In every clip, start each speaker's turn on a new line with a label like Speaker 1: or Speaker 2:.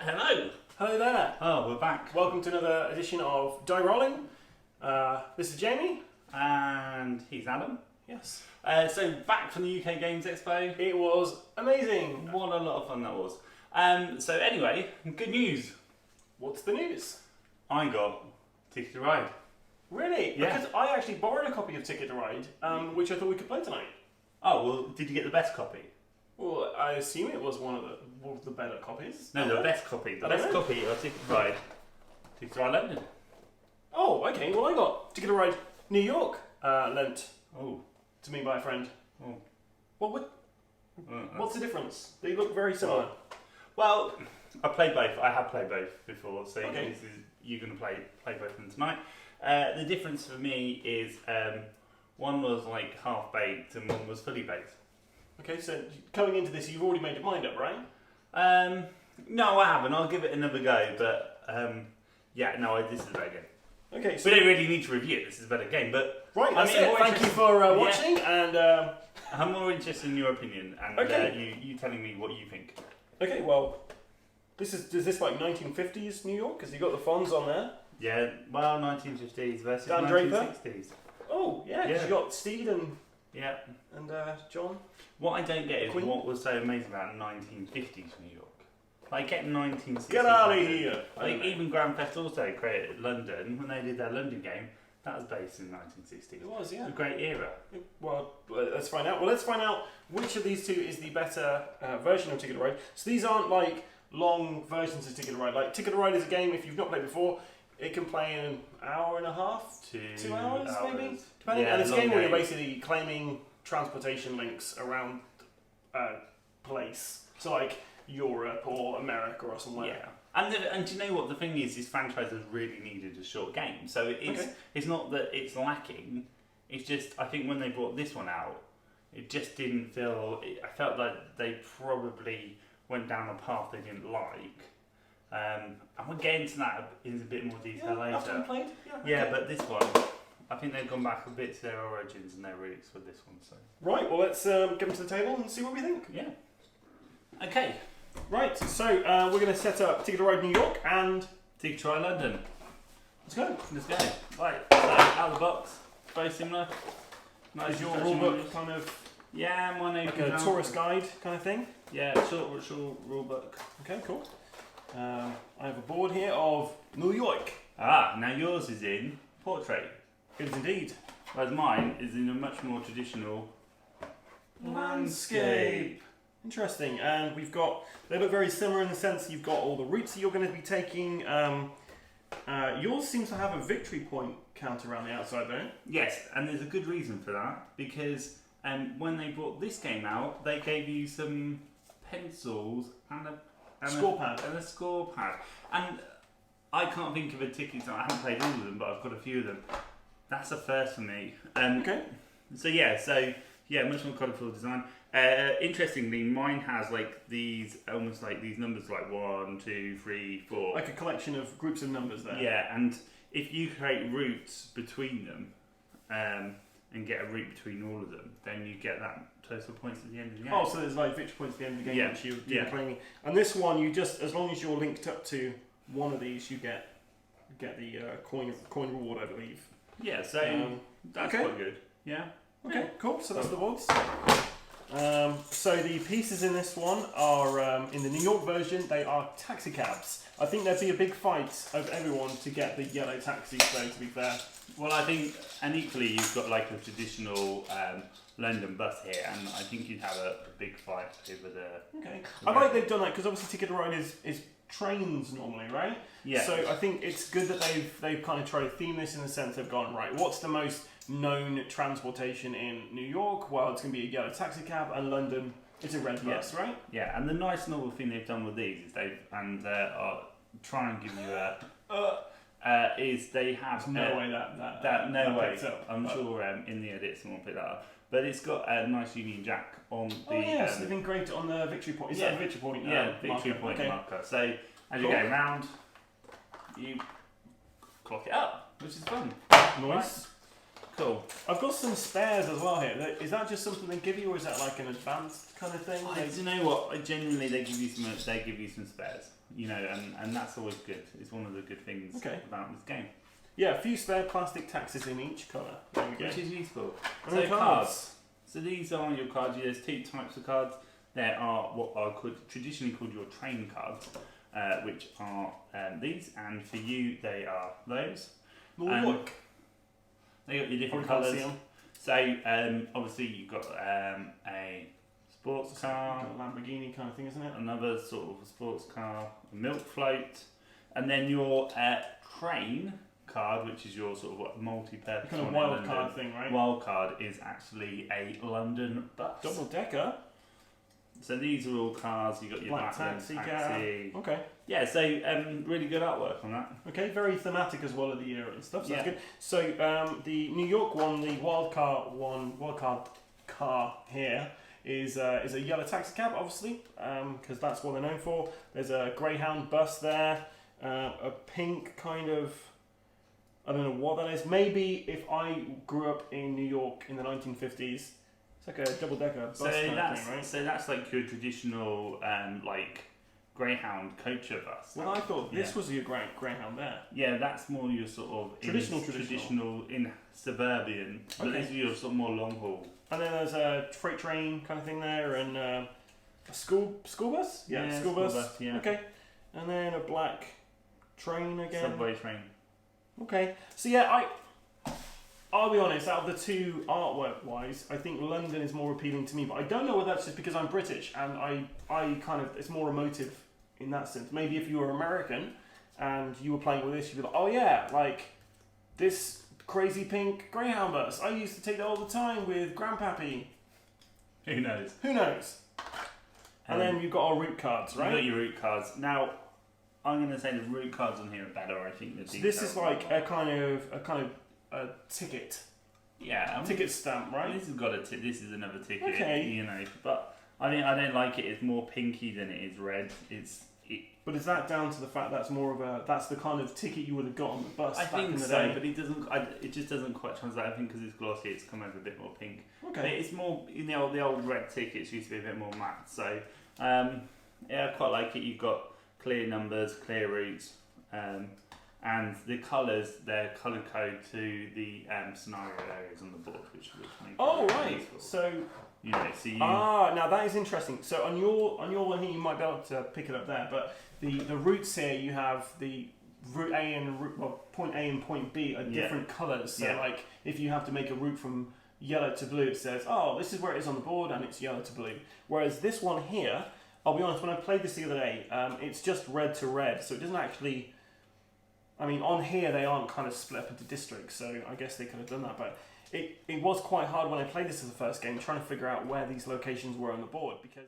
Speaker 1: Hello.
Speaker 2: Hello there.
Speaker 1: Oh, we're back.
Speaker 2: Welcome to another edition of Rollin. This is Jamie.
Speaker 1: And he's Adam.
Speaker 2: Yes.
Speaker 1: So back from the UK Games Expo.
Speaker 2: It was amazing.
Speaker 1: What a lot of fun that was. So anyway, good news.
Speaker 2: What's the news?
Speaker 1: I got Ticket to Ride.
Speaker 2: Really?
Speaker 1: Yeah.
Speaker 2: Because I actually borrowed a copy of Ticket to Ride, which I thought we could play tonight.
Speaker 1: Oh, well, did you get the best copy?
Speaker 2: Well, I assume it was one of the better copies.
Speaker 1: No, the best copy. The
Speaker 2: I don't
Speaker 1: best
Speaker 2: know.
Speaker 1: copy of Ticket to Ride. Ticket to Ride London.
Speaker 2: Oh, okay. Well, I got Ticket to Ride New York lent
Speaker 1: Oh.
Speaker 2: to me by a friend.
Speaker 1: Oh.
Speaker 2: What's the difference? They look very similar.
Speaker 1: Well, I played both. I have played both before, so
Speaker 2: Okay.
Speaker 1: you're going to play both of them tonight. The difference for me is one was like half baked and one was fully baked.
Speaker 2: Okay, so coming into this, you've already made your mind up, right?
Speaker 1: No, I haven't. I'll give it another go, but this is a better game.
Speaker 2: Okay, so
Speaker 1: We don't really need to review it. This is a better game, but
Speaker 2: right.
Speaker 1: I
Speaker 2: That's
Speaker 1: mean,
Speaker 2: it.
Speaker 1: more
Speaker 2: Thank you
Speaker 1: interesting-
Speaker 2: for watching, and
Speaker 1: I'm more interested in your opinion and
Speaker 2: Okay.
Speaker 1: you telling me what you think.
Speaker 2: okay, well, is this like 1950s New York? Because you got the Fonz on there.
Speaker 1: Yeah, well, 1950s versus
Speaker 2: Dan Draper?
Speaker 1: 1960s.
Speaker 2: Oh yeah, 'cause
Speaker 1: Yeah.
Speaker 2: you got Steed and
Speaker 1: Yeah.
Speaker 2: John.
Speaker 1: What I don't get is
Speaker 2: Queen?
Speaker 1: what was so amazing about 1950s New York. Like, get 1960s.
Speaker 2: Get out of
Speaker 1: London.
Speaker 2: here!
Speaker 1: Like, even Grand Theft Auto created London, when they did their London game, that was based in 1960s.
Speaker 2: It was, yeah.
Speaker 1: A great era.
Speaker 2: Well, let's find out. Well, let's find out which of these two is the better version of Ticket to Ride. So these aren't like long versions of Ticket to Ride. Like Ticket to Ride is a game, if you've not played before, it can play in an hour and a half, 2 hours maybe, depending.
Speaker 1: Yeah,
Speaker 2: and it's a
Speaker 1: long
Speaker 2: game where you're
Speaker 1: game.
Speaker 2: basically claiming transportation links around a place. So like Europe or America or somewhere.
Speaker 1: Yeah. And do you know what the thing is? This franchise has really needed a short game, so it's not that it's lacking. It's just I think when they brought this one out, it just didn't feel. I felt like they probably went down a path they didn't like. And we'll get into that in a bit more detail
Speaker 2: Yeah, after we
Speaker 1: later.
Speaker 2: played.
Speaker 1: Yeah,
Speaker 2: okay.
Speaker 1: but this one, I think they've gone back a bit to their origins and their roots with this one. So
Speaker 2: Right, well let's get them to the table and see what we think.
Speaker 1: yeah. Okay.
Speaker 2: Right, so we're going to set up Ticket to Ride New York and
Speaker 1: Ticket to Ride London.
Speaker 2: let's go.
Speaker 1: Let's go. Right. So out of the box, very similar.
Speaker 2: Is your
Speaker 1: instruction
Speaker 2: rulebook
Speaker 1: manuals.
Speaker 2: kind of
Speaker 1: Yeah, mine
Speaker 2: like
Speaker 1: opens
Speaker 2: a
Speaker 1: out.
Speaker 2: tourist guide kind of thing?
Speaker 1: Yeah, short rule book.
Speaker 2: Okay, cool. I have a board here of New York.
Speaker 1: Ah, now yours is in portrait,
Speaker 2: It is indeed.
Speaker 1: whereas mine is in a much more traditional
Speaker 2: Landscape. Interesting. And we've got, they look very similar in the sense that you've got all the routes that you're going to be taking. Yours seems to have a victory point counter around the outside though.
Speaker 1: Yes, and there's a good reason for that because when they brought this game out, they gave you some pencils and a
Speaker 2: Score pad.
Speaker 1: and a score pad. And I can't think of a ticket. I haven't played all of them, but I've got a few of them. That's a first for me.
Speaker 2: Okay.
Speaker 1: So much more colourful design. Interestingly, mine has like these, almost like these numbers, like 1, 2, 3, 4.
Speaker 2: Like a collection of groups of numbers there.
Speaker 1: Yeah, and if you create routes between them, and get a route between all of them, then you get that total points at the end of the game.
Speaker 2: Oh, so there's like victory points at the end of the game
Speaker 1: Yeah.
Speaker 2: which you're
Speaker 1: Yeah.
Speaker 2: claiming. And this one, you just, as long as you're linked up to one of these, you get the coin reward, I believe.
Speaker 1: Yeah, so that's
Speaker 2: okay.
Speaker 1: quite good. Yeah.
Speaker 2: Okay, cool. So that's the boards. So the pieces in this one are, in the New York version, they are taxi cabs. I think there'd be a big fight of everyone to get the yellow taxis though, to be fair.
Speaker 1: Well, I think, and equally, you've got like a traditional London bus here, and I think you'd have a big fight over the.
Speaker 2: Okay. I like they've done that because obviously Ticket to Ride is trains normally, right?
Speaker 1: Yeah.
Speaker 2: So I think it's good that they've kind of tried to theme this in the sense they've gone, right, what's the most known transportation in New York? Well, it's going to be a yellow taxi cab, and London, it's a red bus, right?
Speaker 1: Yeah, and the nice novel thing they've done with these is I'll try and give you is they have
Speaker 2: There's no way that
Speaker 1: no way.
Speaker 2: picks up,
Speaker 1: I'm
Speaker 2: but-
Speaker 1: sure in the edit someone will pick that up. But it's got a nice Union Jack on the.
Speaker 2: Oh yeah, so they've engraved it on the victory point. Is that a victory point?
Speaker 1: Victory
Speaker 2: marker?
Speaker 1: point
Speaker 2: Okay.
Speaker 1: marker. So as you
Speaker 2: Cool.
Speaker 1: go round, you clock it up, which is fun.
Speaker 2: Nice.
Speaker 1: Cool.
Speaker 2: I've got some spares as well here. Is that just something they give you, or is that like an advanced kind of thing?
Speaker 1: Do you know what? Generally, they give you some spares. You know, and that's always good. It's one of the good things about this game.
Speaker 2: Yeah, a few spare plastic taxes in each colour. There we go.
Speaker 1: Which is useful.
Speaker 2: And so cards.
Speaker 1: So these are your cards. There's two types of cards. There are what are traditionally called your train cards, which are these, and for you they are those.
Speaker 2: Look.
Speaker 1: They got your different colours. So obviously you've got a sports car,
Speaker 2: a Lamborghini kind of thing, isn't it?
Speaker 1: Another sort of sports car, a milk float, and then your train card, which is your sort of multi-purpose
Speaker 2: kind of wild card thing, right?
Speaker 1: Wild card is actually a London bus.
Speaker 2: Double decker.
Speaker 1: So these are all cars. You got your
Speaker 2: black taxi. Okay.
Speaker 1: Yeah. So really good artwork on that.
Speaker 2: Okay. Very thematic as well of the era and stuff. So that's good. So the New York one, the wild card car here is a yellow taxi cab, obviously, because that's what they're known for. There's a Greyhound bus there, a pink kind of. I don't know what that is. Maybe if I grew up in New York in the 1950s, it's like a double-decker bus kind of thing, right?
Speaker 1: So that's like your traditional like Greyhound coacher bus.
Speaker 2: Well, I thought this was your Greyhound there.
Speaker 1: Yeah, that's more your sort of traditional in suburban. But these are your sort of more long haul.
Speaker 2: And then there's a freight train kind of thing there, and a school bus. Yeah, school bus.
Speaker 1: Yeah.
Speaker 2: Okay, and then a black train again.
Speaker 1: Subway train.
Speaker 2: Okay, so yeah, I'll be honest, out of the two artwork-wise, I think London is more appealing to me, but I don't know whether that's just because I'm British, and I kind of, it's more emotive in that sense. Maybe if you were American, and you were playing with this, you'd be like, oh yeah, like, this crazy pink Greyhound bus, I used to take that all the time with Grandpappy.
Speaker 1: Who knows?
Speaker 2: Who knows? And then you've got our route cards, right?
Speaker 1: You've got your route cards. Now, I'm going to say the route cards on here are better. I think the
Speaker 2: this is like a kind of ticket.
Speaker 1: Yeah,
Speaker 2: ticket stamp, right?
Speaker 1: This has got this is another ticket.
Speaker 2: Okay.
Speaker 1: You know, but I don't like it. It's more pinky than it is red.
Speaker 2: But is that down to the fact that's the kind of ticket you would have got on the bus?
Speaker 1: I
Speaker 2: back
Speaker 1: think
Speaker 2: in the
Speaker 1: so,
Speaker 2: day?
Speaker 1: but it doesn't. It just doesn't quite translate. I think because it's glossy, it's come over a bit more pink.
Speaker 2: Okay.
Speaker 1: But it's more the old red tickets used to be a bit more matte. So yeah, I quite like it. You've got clear numbers, clear routes, and the colours, they're colour code to the scenario areas on the board, which makes
Speaker 2: right.
Speaker 1: useful.
Speaker 2: So
Speaker 1: you know,
Speaker 2: now that is interesting. So on your one here, you might be able to pick it up there, but the routes here, you have the route A and point A and point B are different colours. So like if you have to make a route from yellow to blue, it says, oh, this is where it is on the board, and it's yellow to blue. Whereas this one here, I'll be honest, when I played this the other day, it's just red to red, so it doesn't actually... I mean, on here they aren't kind of split up into districts, so I guess they could have done that, but it was quite hard when I played this as the first game, trying to figure out where these locations were on the board, because...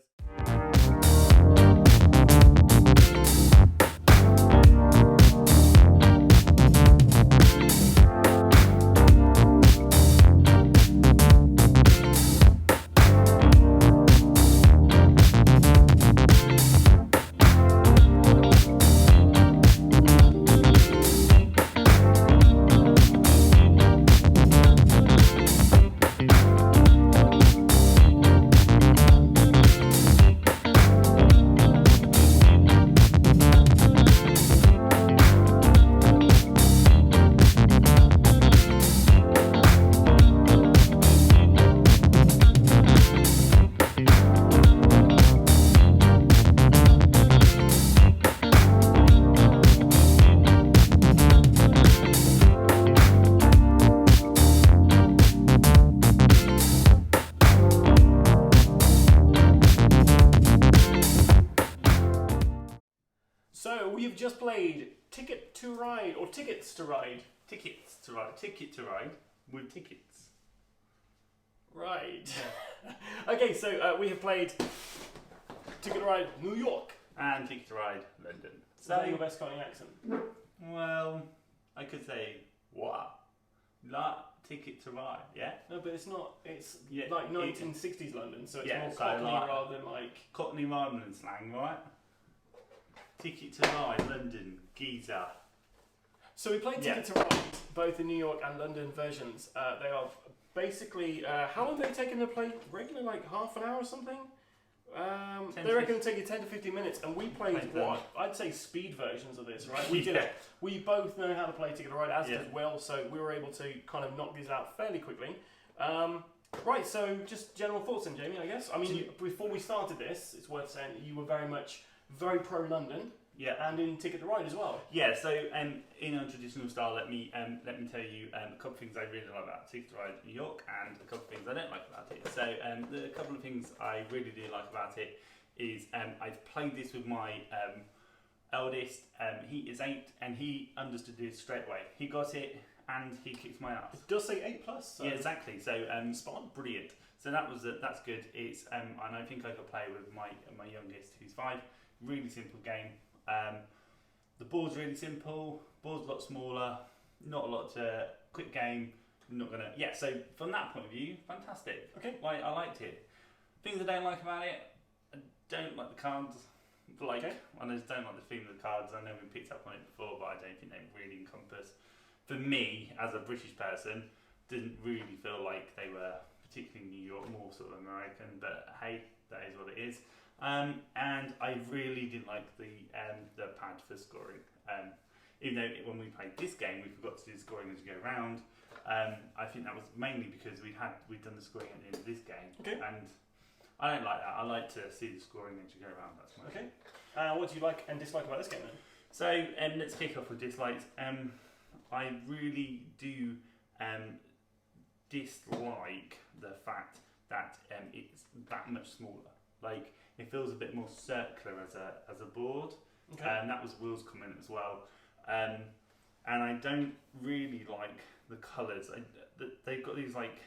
Speaker 2: So we've just played Ticket to Ride, or Tickets to Ride.
Speaker 1: Ticket to ride with tickets.
Speaker 2: Right. Okay, so we have played Ticket to Ride New York.
Speaker 1: And Ticket to Ride London.
Speaker 2: Is that your best Scottish accent?
Speaker 1: Well, I could say, what? La Ticket to Ride, yeah?
Speaker 2: No, but it's not. It's like 1960s London, so it's more
Speaker 1: so
Speaker 2: Cockney rather than like...
Speaker 1: Cockney rhyme and slang, right? Ticket to Ride, London, geezer.
Speaker 2: So we played Ticket to Ride both the New York and London versions. They are basically how long have they taken to play? Regular, like half an hour or something. They reckon it'll take you 10 to 15 minutes, and we played what I'd say speed versions of this, right? We did it. We both know how to play Ticket to Ride, as does Will, so we were able to kind of knock these out fairly quickly. Right, so just general thoughts then, Jamie, I guess. I mean, before we started this, it's worth saying that you were very pro London. Yeah, and in Ticket to Ride as well.
Speaker 1: Yeah, so in a traditional style, let me tell you a couple of things I really like about Ticket to Ride New York, and a couple of things I don't like about it. So the couple of things I really do like about it is I've played this with my eldest. He is 8, and he understood this straight away. He got it, and he kicked my ass.
Speaker 2: It does say 8+. So
Speaker 1: yeah, exactly. So
Speaker 2: spot on.
Speaker 1: Brilliant. So that's good. It's and I think I could play with my youngest, who's 5. Really simple game. The board's really simple. Board's a lot smaller. Not a lot to quick game. I'm not gonna. Yeah. So from that point of view, fantastic.
Speaker 2: Okay.
Speaker 1: Like I liked it. Things I don't like about it. I don't like the cards. Like I just don't like the theme of the cards. I know we picked up on it before, but I don't think they really encompass. For me, as a British person, didn't really feel like they were particularly New York, more sort of American. But hey, that is what it is. And I really didn't like the pad for scoring. Even though when we played this game, we forgot to do the scoring as you go around. I think that was mainly because we'd done the scoring at the end of this game. Okay. And I don't like that. I like to see the scoring as you go around. That's my
Speaker 2: okay. What do you like and dislike about this game then?
Speaker 1: So let's kick off with dislikes. I really do dislike the fact that it's that much smaller. Like it feels a bit more circular as a board, and that was Will's comment as well. And I don't really like the colours. They've got these like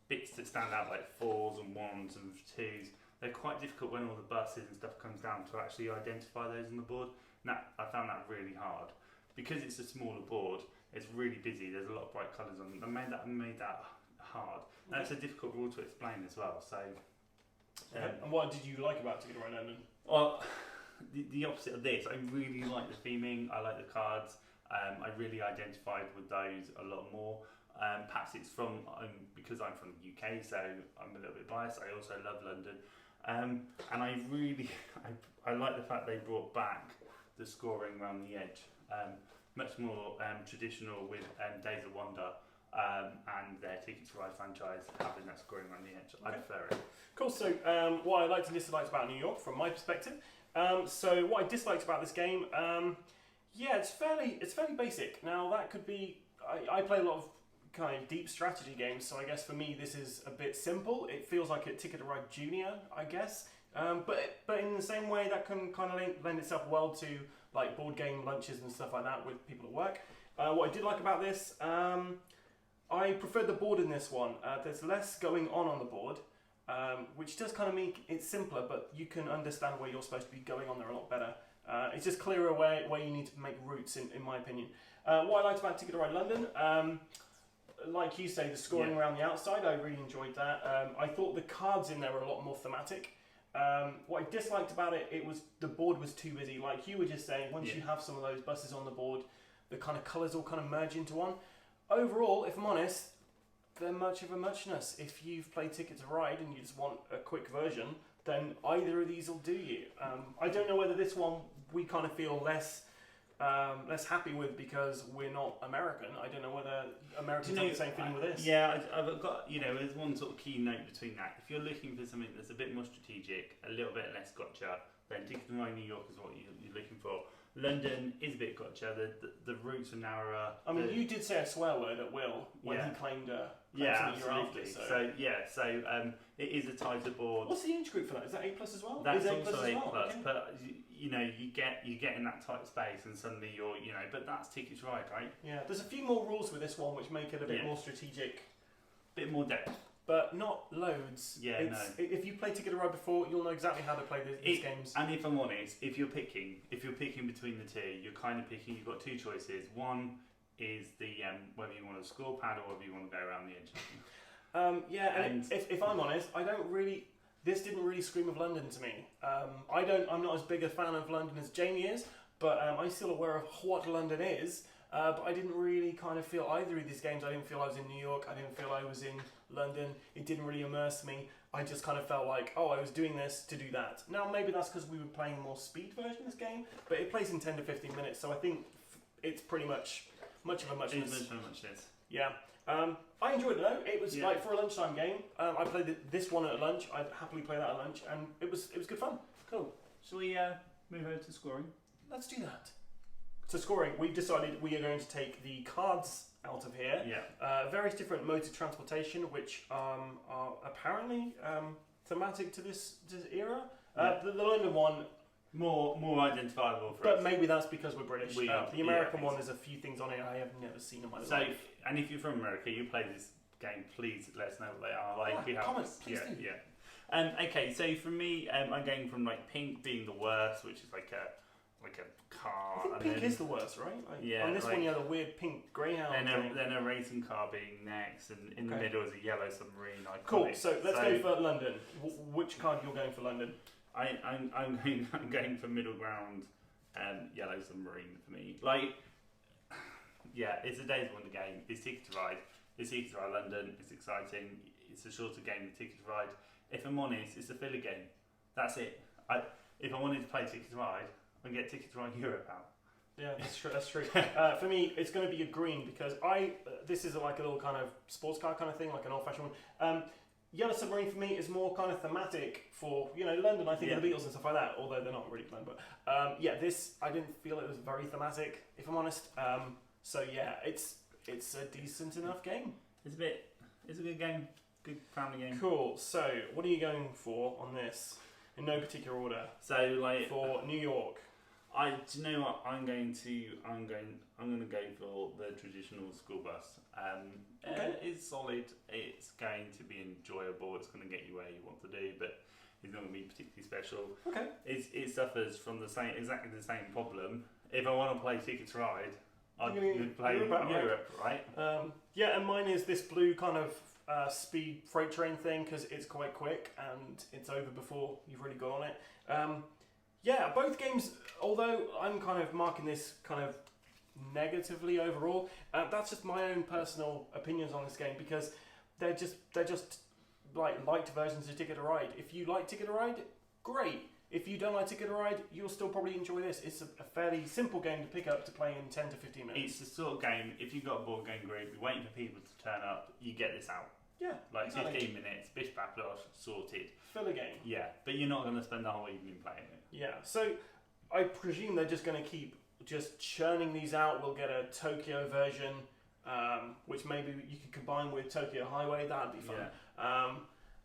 Speaker 1: bits that stand out, like 4s and 1s and 2s. They're quite difficult when all the buses and stuff comes down to actually identify those on the board. And I found that really hard because it's a smaller board. It's really busy. There's a lot of bright colours on it. I made that hard. And it's a difficult rule to explain as well. So.
Speaker 2: And what did you like about Ticket to Ride London?
Speaker 1: Well, the opposite of this. I really like the theming. I like the cards. I really identified with those a lot more. Perhaps it's because I'm from the UK, so I'm a little bit biased. I also love London, and I really I like the fact they brought back the scoring around the edge, much more traditional with Days of Wonder. And their Ticket to Ride franchise having that scoring around the edge. I prefer it.
Speaker 2: Cool. So what I liked and disliked about New York from my perspective. So what I disliked about this game, it's fairly basic. Now that could be. I play a lot of kind of deep strategy games, so I guess for me this is a bit simple. It feels like a Ticket to Ride Junior, I guess. But in the same way that can kind of lend itself well to like board game lunches and stuff like that with people at work. What I did like about this. I preferred the board in this one. There's less going on the board, which does kind of make it simpler, but you can understand where you're supposed to be going on there a lot better. It's just clearer where you need to make routes, in my opinion. What I liked about Ticket to Ride London, like you say, the scoring around the outside, I really enjoyed that. I thought the cards in there were a lot more thematic. What I disliked about it was the board was too busy. Like you were just saying, once you have some of those buses on the board, the kind of colours all kind of merge into one. Overall, if I'm honest, they're much of a muchness. If you've played Ticket to Ride and you just want a quick version, then either of these will do you. I don't know whether this one we kind of feel less happy with because we're not American. I don't know whether Americans have the same feeling with this.
Speaker 1: Yeah, I've got, there's one sort of key note between that. If you're looking for something that's a bit more strategic, a little bit less gotcha, then Ticket to Ride New York is what you're looking for. London is a bit gotcha. The routes are narrower.
Speaker 2: I mean, you did say a swear word at Will when he claimed
Speaker 1: absolutely.
Speaker 2: After, so
Speaker 1: it is a tighter board.
Speaker 2: What's the age group for that? Is that 8+ as well?
Speaker 1: That's
Speaker 2: also
Speaker 1: A+,
Speaker 2: okay.
Speaker 1: But you get in that tight space, and suddenly you're But that's Ticket to Ride, right?
Speaker 2: Yeah. There's a few more rules with this one which make it a bit more strategic,
Speaker 1: bit more depth.
Speaker 2: But not loads. If you played Ticket to Ride before, you'll know exactly how to play these games.
Speaker 1: And if I'm honest, if you're picking between the two, you're kind of picking. You've got two choices. One is the whether you want a score pad or whether you want to go around the edge.
Speaker 2: If I'm honest, I don't really. This didn't really scream of London to me. I'm not as big a fan of London as Jamie is, but I'm still aware of what London is. but I didn't really kind of feel either of these games. I didn't feel I was in New York. I didn't feel I was in London. It didn't really immerse me. I just kind of felt like, oh, I was doing this to do that. Now, maybe that's because we were playing a more speed version of this game, but it plays in 10 to 15 minutes, so I think it's pretty much of a muchness.
Speaker 1: It's much of a muchness.
Speaker 2: Yeah. I enjoyed it though. It was like for a lunchtime game. I played this one at lunch. I'd happily play that at lunch, and it was good fun.
Speaker 1: Cool. Shall we move over to scoring?
Speaker 2: Let's do that. So scoring, we've decided we are going to take the cards out of here.
Speaker 1: Yeah.
Speaker 2: Various different modes of transportation, which are apparently thematic to this era.
Speaker 1: Yeah.
Speaker 2: The London one,
Speaker 1: more identifiable for
Speaker 2: but
Speaker 1: us.
Speaker 2: maybe that's because we're British.
Speaker 1: We are,
Speaker 2: the American
Speaker 1: yeah,
Speaker 2: one, there's a few things on it I have never seen in my life.
Speaker 1: So, and if you're from America, you play this game, please let us know what they are. Like,
Speaker 2: comments, please do.
Speaker 1: Yeah. Okay, so for me, I'm going from like pink being the worst, which is like a car.
Speaker 2: I think pink is the worst, right? On this one, you have a weird pink Greyhound.
Speaker 1: Then a racing car being next, and in the middle is a yellow submarine. Iconic.
Speaker 2: Cool. So let's go for London. Which card you're going for London?
Speaker 1: I'm going for middle ground, yellow submarine for me. Like, yeah, it's a Days of Wonder game. It's Ticket to Ride. It's Ticket to Ride London. It's exciting. It's a shorter game than Ticket to Ride. If I'm honest, it's a filler game. That's it. If I wanted to play Ticket to Ride, I'd get Ticket to Ride Europe out.
Speaker 2: Yeah, that's true. That's true. For me, it's going to be a green because this is like a little kind of sports car kind of thing, like an old-fashioned one. Yellow Submarine for me is more kind of thematic for London. I think of the Beatles and stuff like that, although they're not really playing. But this I didn't feel it was very thematic, if I'm honest. So yeah, it's a decent enough game.
Speaker 1: It's a good game, good family game.
Speaker 2: Cool. So what are you going for on this? In no particular order.
Speaker 1: So like
Speaker 2: for New York.
Speaker 1: Do you know what? I'm going to go for the traditional school bus.
Speaker 2: Okay.
Speaker 1: It's solid. It's going to be enjoyable. It's going to get you where you want to do, but it's not going to be particularly special.
Speaker 2: Okay.
Speaker 1: It suffers from exactly the same problem. If I want to play Ticket to Ride, I'd play Europe, right?
Speaker 2: Yeah, and mine is this blue kind of speed freight train thing because it's quite quick and it's over before you've really got on it. Yeah, both games, although I'm kind of marking this kind of negatively overall, that's just my own personal opinions on this game because they're just like liked versions of Ticket to Ride. If you like Ticket to Ride, great. If you don't like Ticket to Ride, you'll still probably enjoy this. It's a fairly simple game to pick up to play in 10 to 15 minutes.
Speaker 1: It's the sort of game, if you've got a board game group, you're waiting for people to turn up, you get this out.
Speaker 2: Yeah,
Speaker 1: like
Speaker 2: exactly.
Speaker 1: 15 minutes, bish bash, sorted.
Speaker 2: Filler game.
Speaker 1: Yeah, but you're not going to spend the whole evening playing it.
Speaker 2: Yeah, so I presume they're just going to keep just churning these out. We'll get a Tokyo version, which maybe you could combine with Tokyo Highway. That'd be fun.
Speaker 1: Yeah.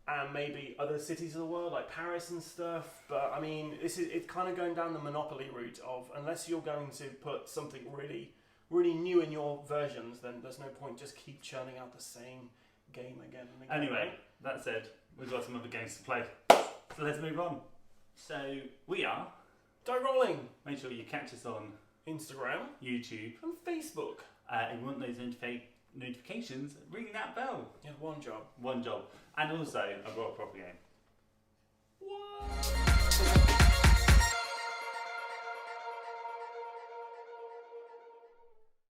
Speaker 2: And maybe other cities of the world like Paris and stuff. But I mean, it's kind of going down the Monopoly route of unless you're going to put something really, really new in your versions, then there's no point just keep churning out the same game again and again.
Speaker 1: Anyway, that said, we've got some other games to play. So let's move on. So we are
Speaker 2: Rollin.
Speaker 1: Make sure you catch us on
Speaker 2: Instagram,
Speaker 1: YouTube,
Speaker 2: and Facebook.
Speaker 1: If you want those notifications, ring that bell.
Speaker 2: You have one job.
Speaker 1: And also, I brought a proper game.
Speaker 2: What?